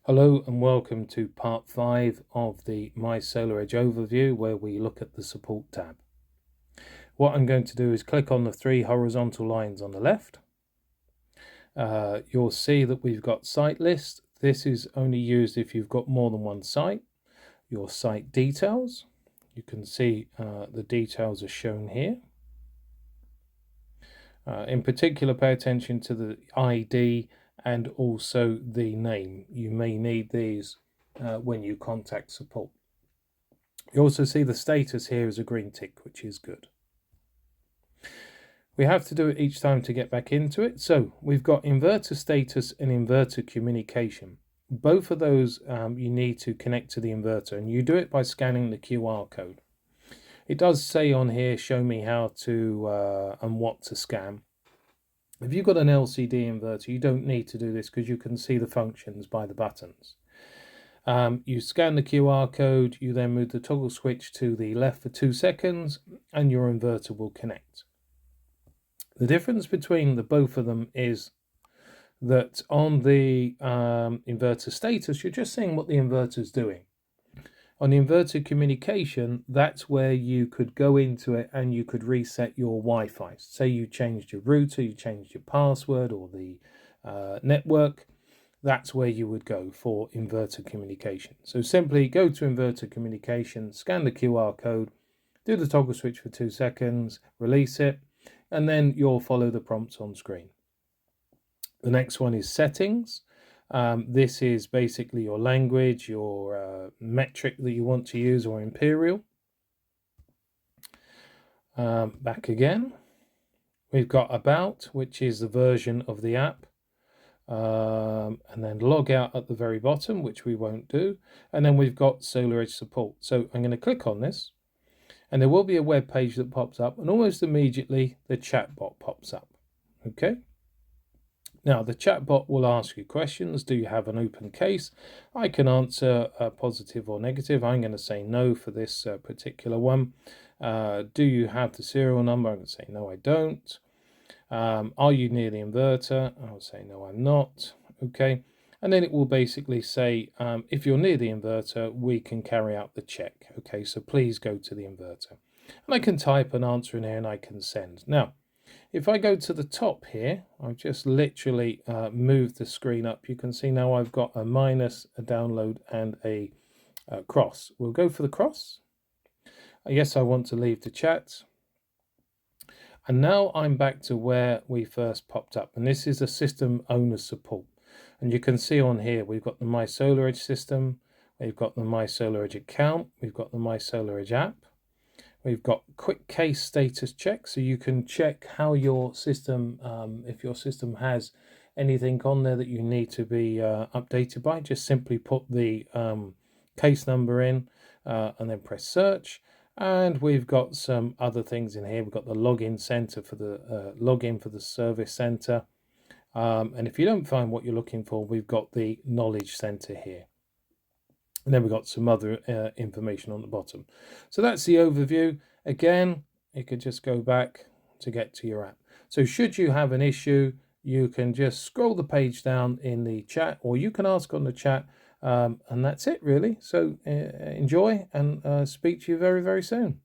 Hello and welcome to part 5 of the mySolarEdge overview, where we look at the support tab. What I'm going to do is click on the 3 horizontal lines on the left. You'll see that we've got site list. This is only used if you've got more than one site. Your site details. You can see the details are shown here. In particular, pay attention to the ID and also the name. You may need these when you contact support. You also see the status here is a green tick, which is good. We have to do it each time to get back into it. So we've got inverter status and inverter communication. Both of those you need to connect to the inverter, and you do it by scanning the QR code. It does say on here, show me how to and what to scan. If you've got an LCD inverter, you don't need to do this because you can see the functions by the buttons. You scan the QR code, you then move the toggle switch to the left for 2 seconds, and your inverter will connect. The difference between the both of them is that on the inverter status, you're just seeing what the inverter is doing. On the inverter communication, that's where you could go into it and you could reset your Wi-Fi. Say you changed your router, you changed your password or the network. That's where you would go for inverter communication. So simply go to inverter communication, scan the QR code, do the toggle switch for 2 seconds, release it, and then you'll follow the prompts on screen. The next one is settings. This is basically your language, your metric that you want to use, or imperial. Back again. We've got about, which is the version of the app. And then log out at the very bottom, which we won't do. And then we've got SolarEdge support. So I'm going to click on this, and there will be a web page that pops up, and almost immediately the chatbot pops up. Okay. Now, the chatbot will ask you questions. Do you have an open case? I can answer positive or negative. I'm going to say no for this particular one. Do you have the serial number? I'm going to say no, I don't. Are you near the inverter? I'll say no, I'm not. Okay. And then it will basically say, if you're near the inverter, we can carry out the check. Okay, so please go to the inverter. And I can type an answer in here and I can send. Now, if I go to the top here, I've just literally moved the screen up. You can see now I've got a minus, a download, and a cross. We'll go for the cross. Yes, I want to leave the chat. And now I'm back to where we first popped up. And this is a system owner support. And you can see on here, we've got the mySolarEdge system. We've got the mySolarEdge account. We've got the mySolarEdge app. We've got quick case status check, so you can check how your system, if your system has anything on there that you need to be updated by, just simply put the case number in and then press search. And we've got some other things in here. We've got the login center for the login for the service center. And if you don't find what you're looking for, we've got the knowledge center here. And then we've got some other information on the bottom. So that's the overview. Again, you could just go back to get to your app. So should you have an issue, you can just scroll the page down in the chat, or you can ask on the chat. And that's it, really. So enjoy, and speak to you very, very soon.